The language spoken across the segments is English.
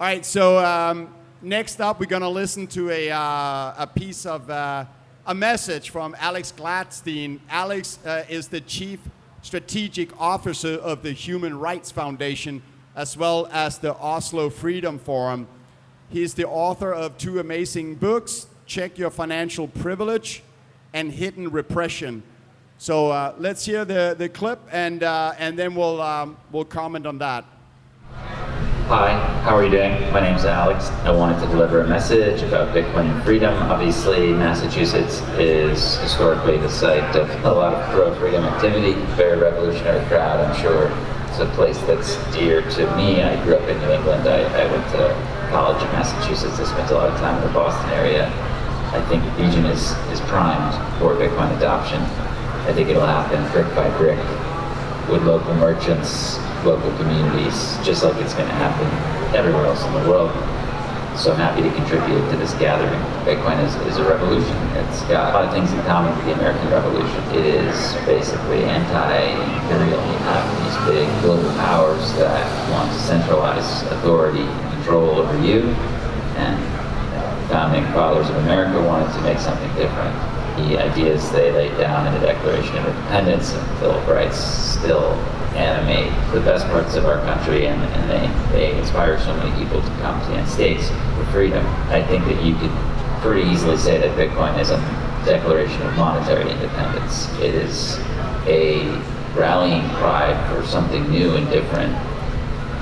All right, so next up, we're going to listen to a piece of a message from Alex Gladstein. Alex is the Chief Strategic Officer of the Human Rights Foundation, as well as the Oslo Freedom Forum. He's the author of 2 amazing books, Check Your Financial Privilege and Hidden Repression. So let's hear the clip, and then we'll comment on that. Hi, how are you doing? My name's Alex. I wanted to deliver a message about Bitcoin and freedom. Obviously, Massachusetts is historically the site of a lot of pro-freedom activity, very revolutionary crowd, I'm sure. It's a place that's dear to me. I grew up in New England. I went to college in Massachusetts. I spent a lot of time in the Boston area. I think the region is primed for Bitcoin adoption. I think it'll happen brick by brick with local merchants, local communities, just like it's going to happen everywhere else in the world. So I'm happy to contribute to this gathering. Bitcoin is a revolution. It's got a lot of things in common with the American Revolution. It is basically anti-imperial. You have these big global powers that want to centralize authority and control over you, and the founding fathers of America wanted to make something different. The ideas they laid down in the Declaration of Independence and the Bill of Rights still animate the best parts of our country, and they inspire so many people to come to the United States for freedom. I think that you could pretty easily say that Bitcoin is a declaration of monetary independence. It is a rallying cry for something new and different.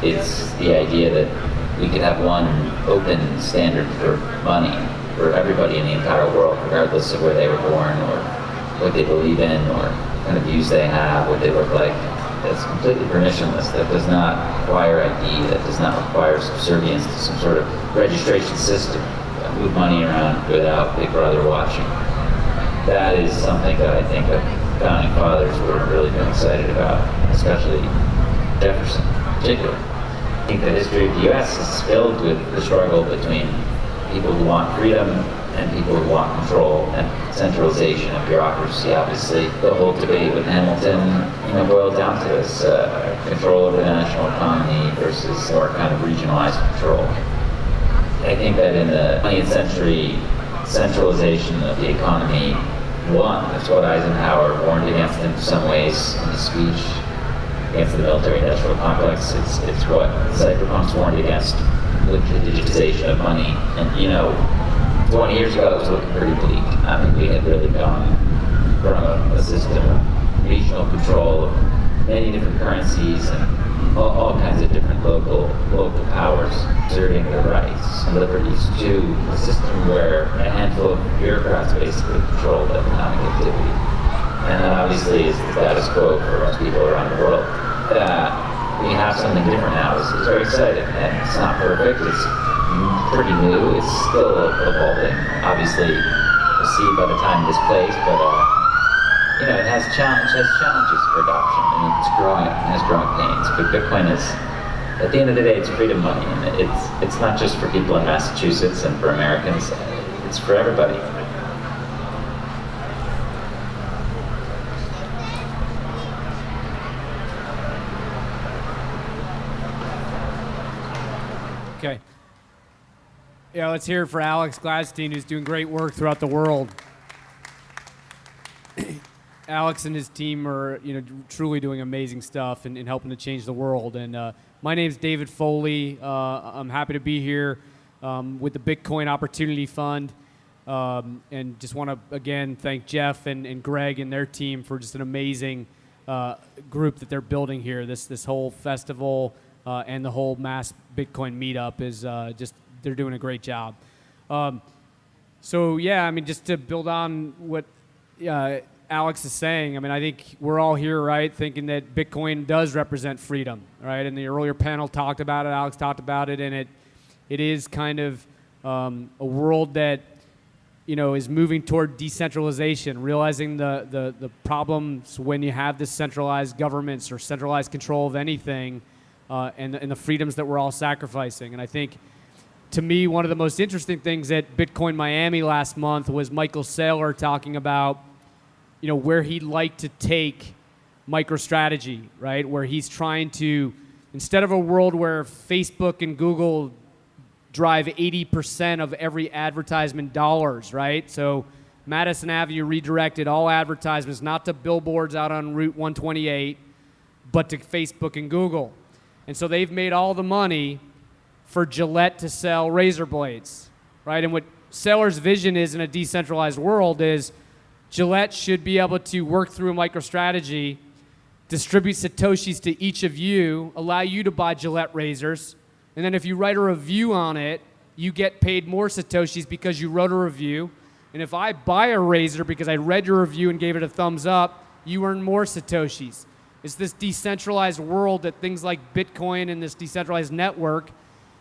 It's the idea that we could have one open standard for money for everybody in the entire world, regardless of where they were born or what they believe in or what kind of views they have, what they look like. That's completely permissionless, that does not require ID, that does not require subservience to some sort of registration system that move money around without Big Brother watching. That is something that I think the founding fathers would have really been excited about, especially Jefferson in particular. I think the history of the US is filled with the struggle between people who want freedom and people who want control and centralization of bureaucracy. Obviously, the whole debate with Hamilton, boiled down to this control over the national economy versus more kind of regionalized control. I think that in the 20th century, centralization of the economy won. That's what Eisenhower warned against in some ways in his speech against the military-industrial complex. It's what cypherpunks warned against, with the digitization of money. And 20 years ago, it was looking pretty bleak. I mean, we had really gone from a system of regional control of many different currencies and all kinds of different local powers exerting their rights and liberties to a system where a handful of bureaucrats basically controlled economic activity. And that obviously is the status quo for most people around the world. We have something different now. It's very exciting, and it's not perfect. It's pretty new. It's still evolving. Obviously, we'll see by the time this plays, but it has challenges for adoption, and it's growing. It has growing pains. But Bitcoin is, at the end of the day, it's freedom money, and it's not just for people in Massachusetts and for Americans. It's for everybody. Okay. Yeah, let's hear it for Alex Gladstein, who's doing great work throughout the world. Alex and his team are, truly doing amazing stuff and helping to change the world. And my name's David Foley. I'm happy to be here with the Bitcoin Opportunity Fund, and just want to again thank Jeff and Greg and their team for just an amazing group that they're building here. This whole festival. And the whole Mass Bitcoin meetup is they're doing a great job. Just to build on what Alex is saying, I think we're all here, right, thinking that Bitcoin does represent freedom, right? And the earlier panel talked about it, Alex talked about it, and it is kind of a world that, is moving toward decentralization, realizing the problems when you have this centralized governments or centralized control of anything. And the freedoms that we're all sacrificing. And I think, to me, one of the most interesting things at Bitcoin Miami last month was Michael Saylor talking about, where he'd like to take MicroStrategy, right? Where he's trying to, instead of a world where Facebook and Google drive 80% of every advertisement dollars, right? So Madison Avenue redirected all advertisements not to billboards out on Route 128, but to Facebook and Google. And so they've made all the money for Gillette to sell razor blades, right? And what Saylor's vision is in a decentralized world is Gillette should be able to work through a MicroStrategy, distribute Satoshis to each of you, allow you to buy Gillette razors, and then if you write a review on it, you get paid more Satoshis because you wrote a review. And if I buy a razor because I read your review and gave it a thumbs up, you earn more Satoshis. It's this decentralized world that things like Bitcoin and this decentralized network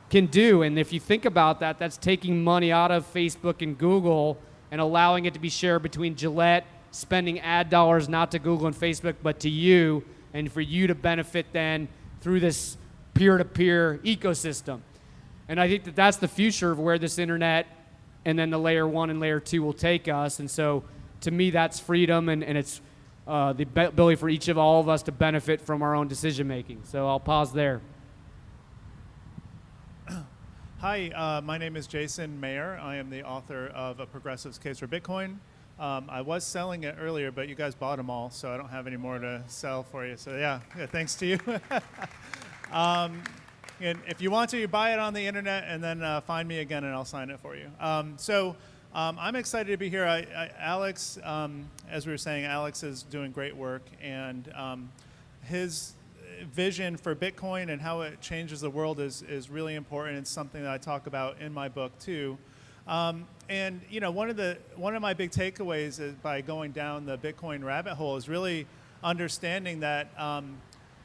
can do. And if you think about that, that's taking money out of Facebook and Google and allowing it to be shared between Gillette, spending ad dollars not to Google and Facebook, but to you, and for you to benefit then through this peer-to-peer ecosystem. And I think that that's the future of where this internet and then the layer 1 and layer 2 will take us. And so to me, that's freedom, and it's the ability for each of all of us to benefit from our own decision making. So I'll pause there. Hi, my name is Jason Maier. I am the author of A Progressive's Case for Bitcoin. I was selling it earlier, but you guys bought them all, so I don't have any more to sell for you. So yeah thanks to you. And if you want to, you buy it on the internet and then find me again and I'll sign it for you. I'm excited to be here. Alex, as we were saying, Alex is doing great work, and his vision for Bitcoin and how it changes the world is really important. It's something that I talk about in my book too. And you know, one of my big takeaways is by going down the Bitcoin rabbit hole is really understanding that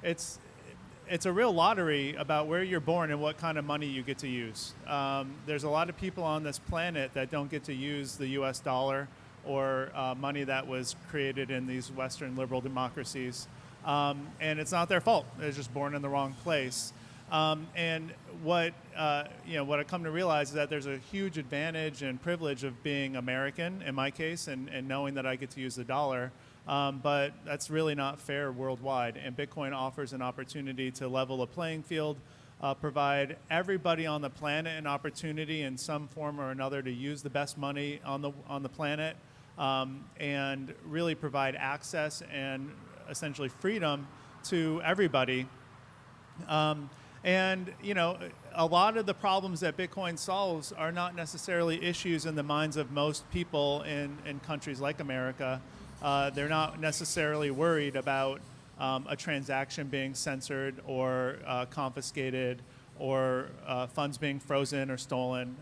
it's a real lottery about where you're born and what kind of money you get to use. There's a lot of people on this planet that don't get to use the US dollar or money that was created in these Western liberal democracies. And it's not their fault. They're just born in the wrong place. And what I come to realize is that there's a huge advantage and privilege of being American, in my case, and knowing that I get to use the dollar. But that's really not fair worldwide. And Bitcoin offers an opportunity to level a playing field, provide everybody on the planet an opportunity in some form or another to use the best money on the planet, and really provide access and essentially freedom to everybody. And you know, a lot of the problems that Bitcoin solves are not necessarily issues in the minds of most people in countries like America. They're not necessarily worried about a transaction being censored or confiscated or funds being frozen or stolen.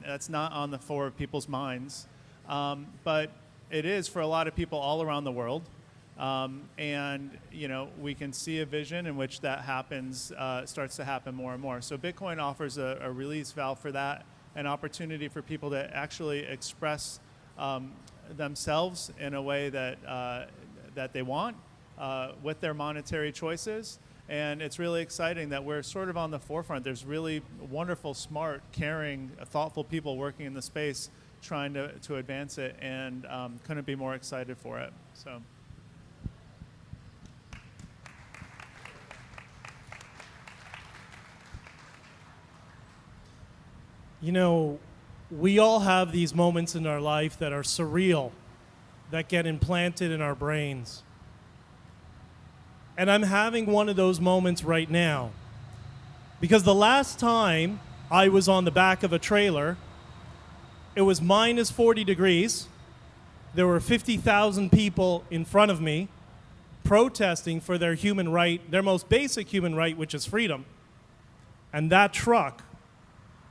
That's not on the fore of people's minds. But it is for a lot of people all around the world. And you know, we can see a vision in which that happens, starts to happen more and more. So Bitcoin offers a release valve for that, an opportunity for people to actually express themselves in a way that they want with their monetary choices. And it's really exciting that we're sort of on the forefront. There's really wonderful, smart, caring, thoughtful people working in the space trying to advance it, and couldn't be more excited for it. So. You know, we all have these moments in our life that are surreal, that get implanted in our brains. And I'm having one of those moments right now. Because the last time I was on the back of a trailer, it was minus 40 degrees. There were 50,000 people in front of me protesting for their human right, their most basic human right, which is freedom. And that truck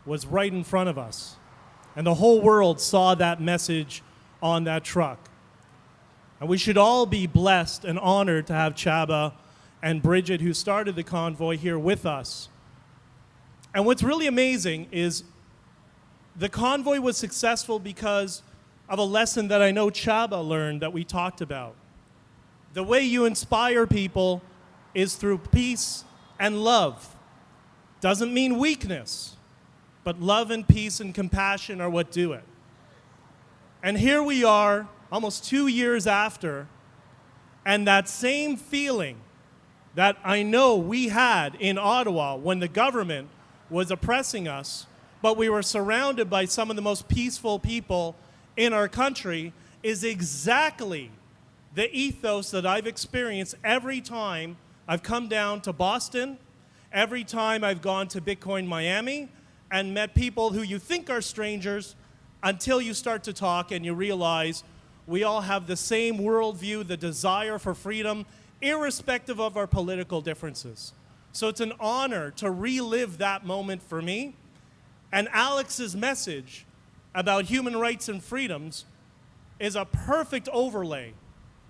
was right in front of us. And the whole world saw that message on that truck. And we should all be blessed and honored to have Csaba and Bridget, who started the convoy, here with us. And what's really amazing is the convoy was successful because of a lesson that I know Csaba learned that we talked about. The way you inspire people is through peace and love. Doesn't mean weakness. But love and peace and compassion are what do it. And here we are, almost 2 years after, and that same feeling that I know we had in Ottawa when the government was oppressing us, but we were surrounded by some of the most peaceful people in our country, is exactly the ethos that I've experienced every time I've come down to Boston, every time I've gone to Bitcoin Miami and met people who you think are strangers until you start to talk and you realize we all have the same worldview, the desire for freedom, irrespective of our political differences. So it's an honor to relive that moment for me. And Alex's message about human rights and freedoms is a perfect overlay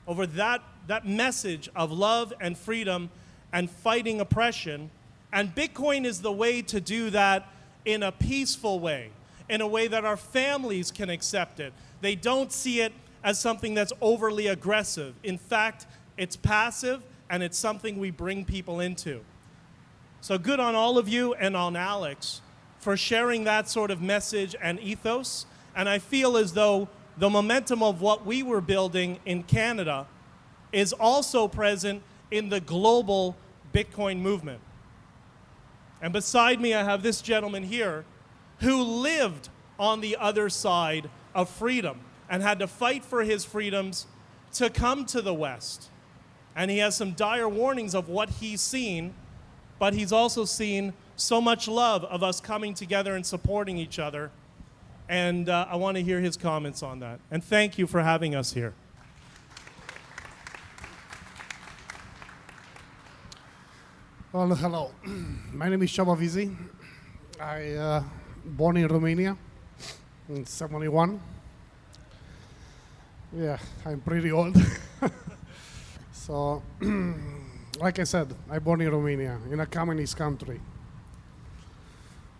over that message of love and freedom and fighting oppression. And Bitcoin is the way to do that in a peaceful way, in a way that our families can accept it. They don't see it as something that's overly aggressive. In fact, it's passive and it's something we bring people into. So good on all of you and on Alex for sharing that sort of message and ethos. And I feel as though the momentum of what we were building in Canada is also present in the global Bitcoin movement. And beside me, I have this gentleman here who lived on the other side of freedom and had to fight for his freedoms to come to the West. And he has some dire warnings of what he's seen, but he's also seen so much love of us coming together and supporting each other. And I want to hear his comments on that. And thank you for having us here. Well, hello. My name is Csaba Vizi. I born in Romania in 71. Yeah, I'm pretty old. So, like I said, I born in Romania, in a communist country.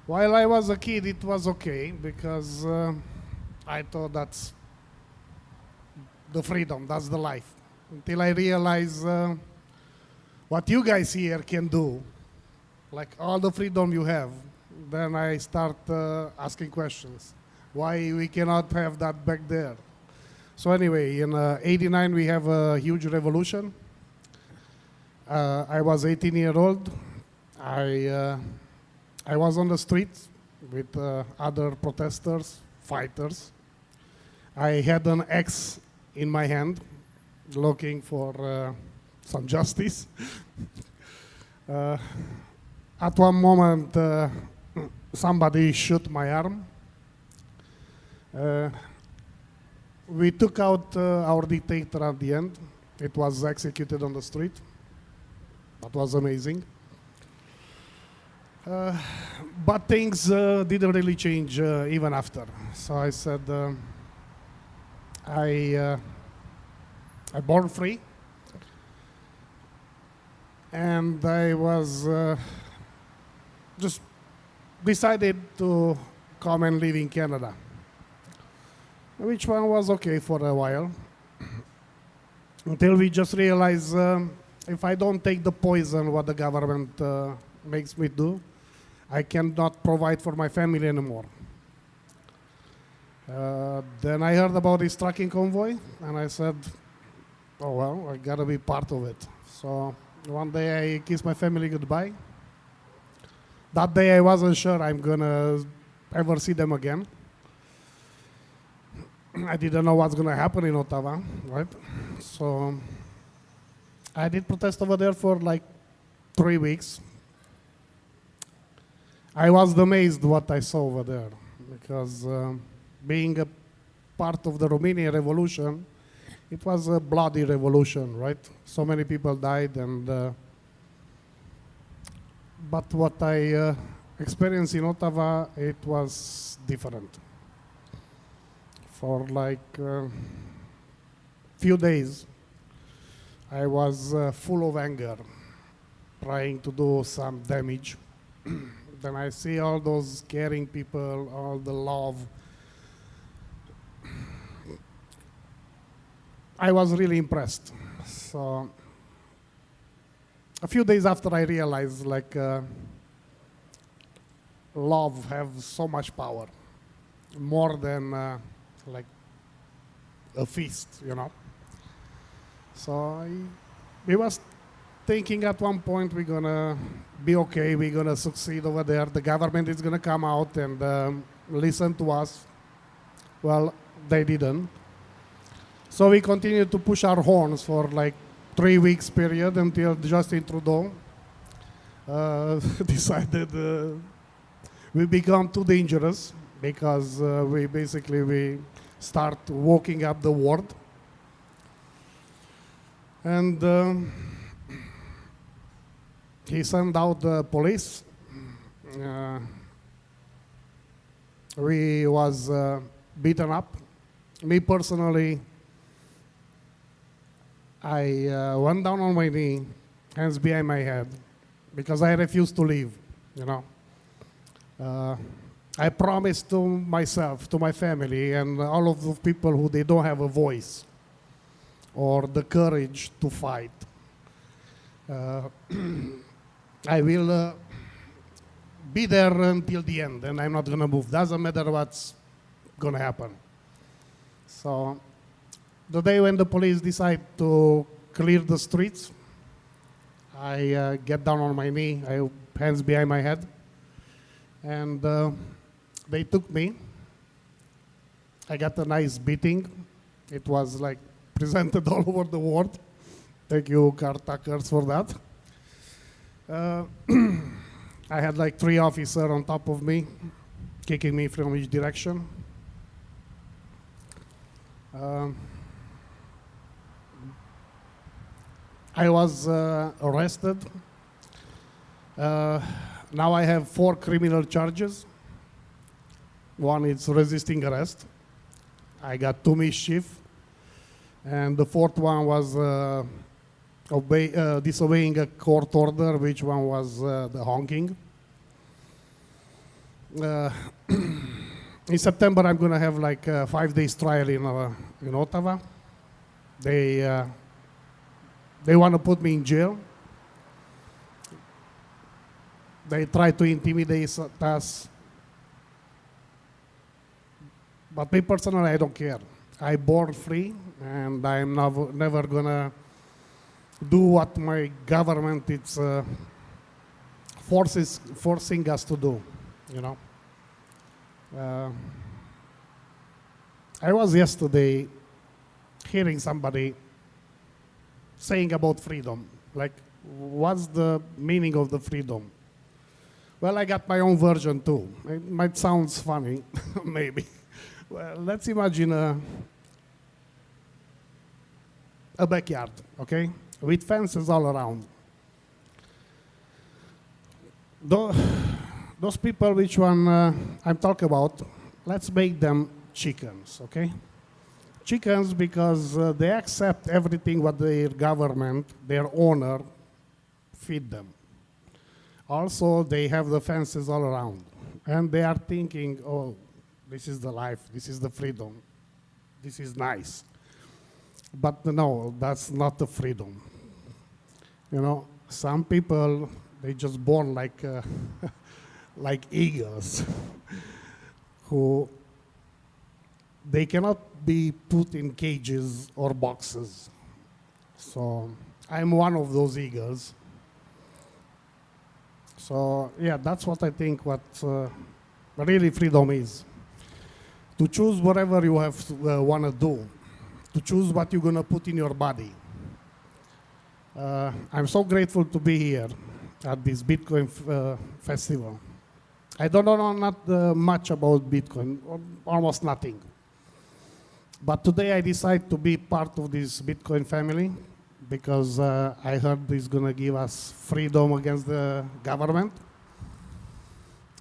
While I was a kid, it was okay, because I thought that's the freedom, that's the life. Until I realized what you guys here can do, like all the freedom you have, then I start asking questions. Why we cannot have that back there? So anyway, in '89 we have a huge revolution. I was 18 years old. I was on the streets with other protesters, fighters. I had an axe in my hand, looking for some justice. At one moment, somebody shot my arm. We took out our dictator at the end. It was executed on the street. That was amazing. But things didn't really change even after. So I said, I born free. And I was just decided to come and live in Canada, which one was okay for a while, until we just realized if I don't take the poison what the government makes me do, I cannot provide for my family anymore. Then I heard about this trucking convoy, and I said, oh well, I gotta be part of it. So one day I kissed my family goodbye. That day I wasn't sure I'm gonna ever see them again. I didn't know what's gonna happen in Ottawa, right? So I did protest over there for like 3 weeks. I was amazed what I saw over there, because being a part of the Romanian revolution, it was a bloody revolution, right? So many people died, and but what I experienced in Ottawa, it was different. For like few days, I was full of anger, trying to do some damage. Then I see all those caring people, all the love. I was really impressed. So a few days after I realized like love has so much power, more than like a feast, you know. So it was thinking at one point we're gonna be okay, we're gonna succeed over there. The government is gonna come out and listen to us. Well, they didn't. So we continued to push our horns for like 3 weeks period until Justin Trudeau decided we become too dangerous because we start walking up the ward. And he sent out the police. We was beaten up. Me personally, I went down on my knee, hands behind my head, because I refused to leave, you know. I promised to myself, to my family, and all of the people who they don't have a voice or the courage to fight. I will be there until the end, and I'm not gonna move. Doesn't matter what's gonna happen. So the day when the police decide to clear the streets, I get down on my knee, I hands behind my head, and they took me. I got a nice beating. It was like presented all over the world. Thank you, cartackers, for that. I had like 3 officers on top of me, kicking me from each direction. I was arrested. Now I have 4 criminal charges. One is resisting arrest. I got 2 mischief. And the 4th one was disobeying a court order, which one was the honking. In September, I'm gonna have like a 5 days trial in Ottawa. They want to put me in jail. They try to intimidate us. But me personally, I don't care. I born free, and I'm never gonna do what my government is forcing us to do, you know. I was yesterday hearing somebody saying about freedom, like, what's the meaning of the freedom? Well, I got my own version too. It might sound funny, maybe. Well, let's imagine a backyard, okay, with fences all around. Those people which one I'm talking about, let's make them chickens, okay? Chickens because they accept everything what their government, their owner, feed them. Also, they have the fences all around. And they are thinking, oh, this is the life, this is the freedom, this is nice. But no, that's not the freedom. You know, some people, they just born like like eagles, who they cannot be put in cages or boxes. So I'm one of those eagles. So yeah, that's what I think what really freedom is. To choose whatever you have want to do. To choose what you're going to put in your body. I'm so grateful to be here at this Bitcoin festival. I don't know not much about Bitcoin, almost nothing. But today I decided to be part of this Bitcoin family because I heard it's going to give us freedom against the government.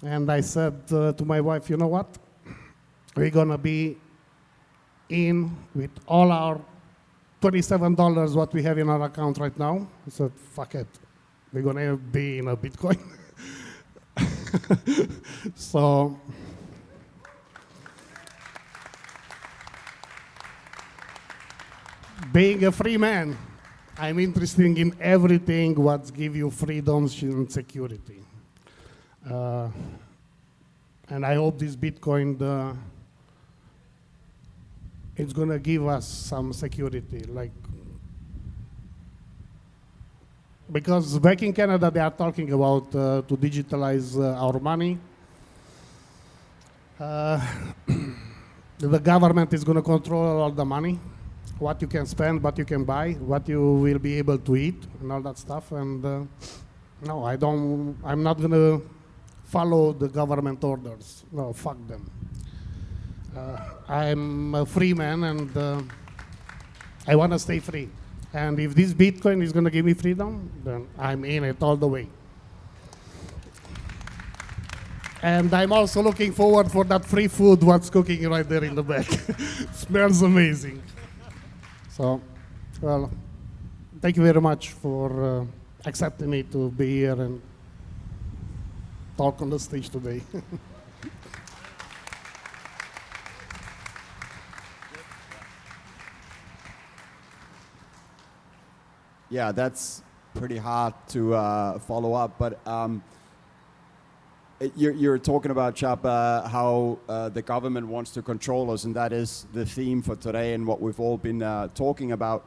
And I said to my wife, you know what? We're going to be in with all our $27 what we have in our account right now. I said, fuck it. We're going to be in a Bitcoin. So being a free man, I'm interested in everything what gives you freedoms and security. And I hope this Bitcoin it's going to give us some security. Like because back in Canada they are talking about to digitalize our money. The government is going to control all the money, what you can spend, what you can buy, what you will be able to eat, and all that stuff. And no, I'm not going to follow the government orders. No, fuck them. I'm a free man, and I want to stay free. And if this Bitcoin is going to give me freedom, then I'm in it all the way. And I'm also looking forward for that free food, what's cooking right there in the back. Smells amazing. So, well, thank you very much for accepting me to be here and talk on the stage today. Yeah, that's pretty hard to follow up, but you're talking about, Csaba, how the government wants to control us, and that is the theme for today and what we've all been talking about.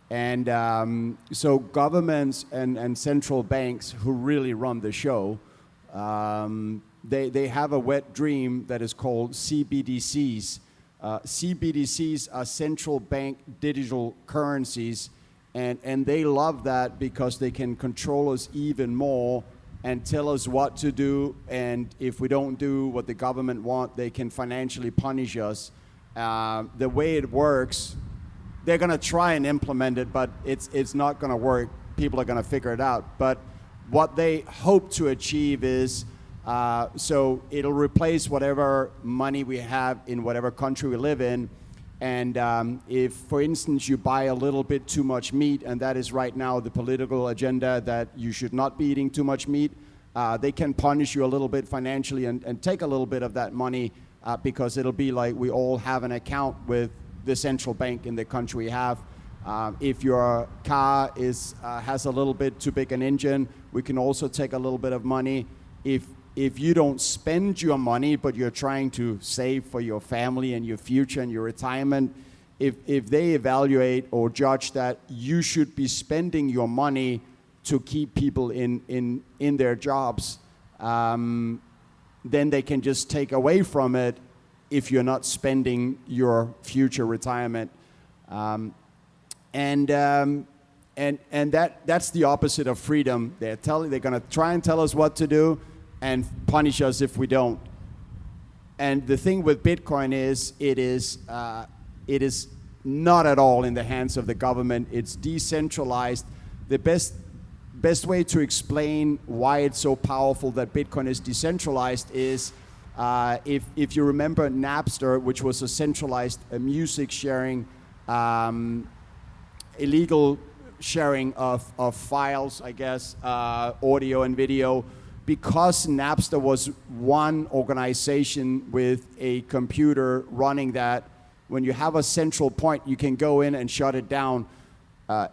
And so governments and central banks who really run the show, they have a wet dream that is called CBDCs. CBDCs are central bank digital currencies, and they love that because they can control us even more and tell us what to do, and if we don't do what the government want, they can financially punish us. The way it works, they're gonna try and implement it, but it's not gonna work. People are gonna figure it out. But what they hope to achieve is, so it'll replace whatever money we have in whatever country we live in. And if, for instance, you buy a little bit too much meat, and that is right now the political agenda that you should not be eating too much meat, they can punish you a little bit financially and take a little bit of that money because it'll be like we all have an account with the central bank in the country we have. If your car has a little bit too big an engine, we can also take a little bit of money. If you don't spend your money, but you're trying to save for your family and your future and your retirement, if they evaluate or judge that you should be spending your money to keep people in their jobs, then they can just take away from it if you're not spending your future retirement. And that's the opposite of freedom. They're going to try and tell us what to do and punish us if we don't. And the thing with Bitcoin is, it is not at all in the hands of the government. It's decentralized. The best way to explain why it's so powerful that Bitcoin is decentralized is, if you remember Napster, which was a centralized music sharing, illegal sharing of files, I guess, audio and video. Because Napster was one organization with a computer running that, when you have a central point, you can go in and shut it down.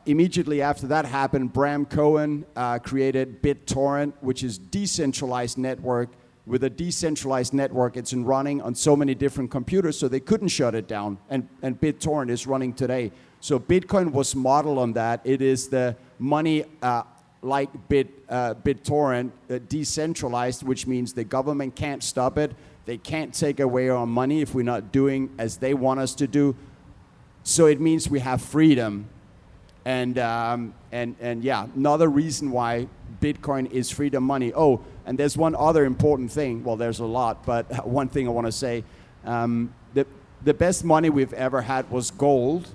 Immediately after that happened, Bram Cohen created BitTorrent, which is decentralized network. With a decentralized network, it's running on so many different computers, so they couldn't shut it down. And BitTorrent is running today. So Bitcoin was modeled on that. It is the money like BitTorrent, decentralized, which means the government can't stop it. They can't take away our money if we're not doing as they want us to do. So it means we have freedom. And yeah, another reason why Bitcoin is freedom money. Oh, and there's one other important thing. Well, there's a lot, but one thing I want to say. The best money we've ever had was gold.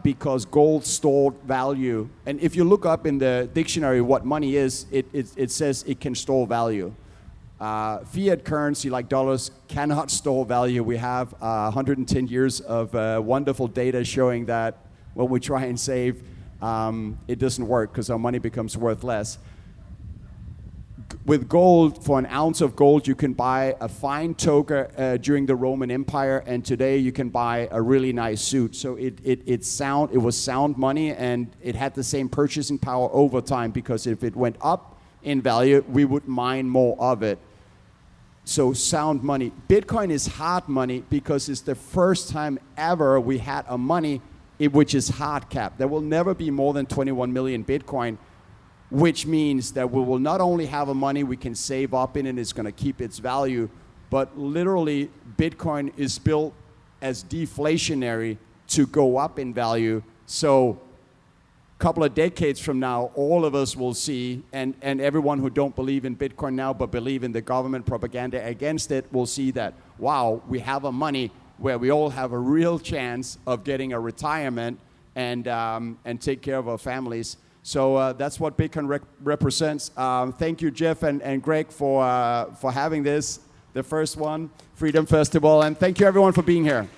Because gold stored value. And if you look up in the dictionary what money is, it says it can store value. Fiat currency like dollars cannot store value. We have 110 years of wonderful data showing that when we try and save, it doesn't work because our money becomes worth less. With gold, for an ounce of gold, you can buy a fine toga during the Roman Empire, and today you can buy a really nice suit. So it was sound money, and it had the same purchasing power over time, because if it went up in value, we would mine more of it. So sound money. Bitcoin is hard money because it's the first time ever we had a money which is hard capped. There will never be more than 21 million Bitcoin. which means that we will not only have a money we can save up in and it's going to keep its value, but literally Bitcoin is built as deflationary to go up in value. So a couple of decades from now, all of us will see, and everyone who don't believe in Bitcoin now but believe in the government propaganda against it will see that, wow, we have a money where we all have a real chance of getting a retirement and take care of our families. So that's what Bitcoin represents. Thank you, Jeff and Greg, for having this, the first one, Freedom Festival, and thank you everyone for being here.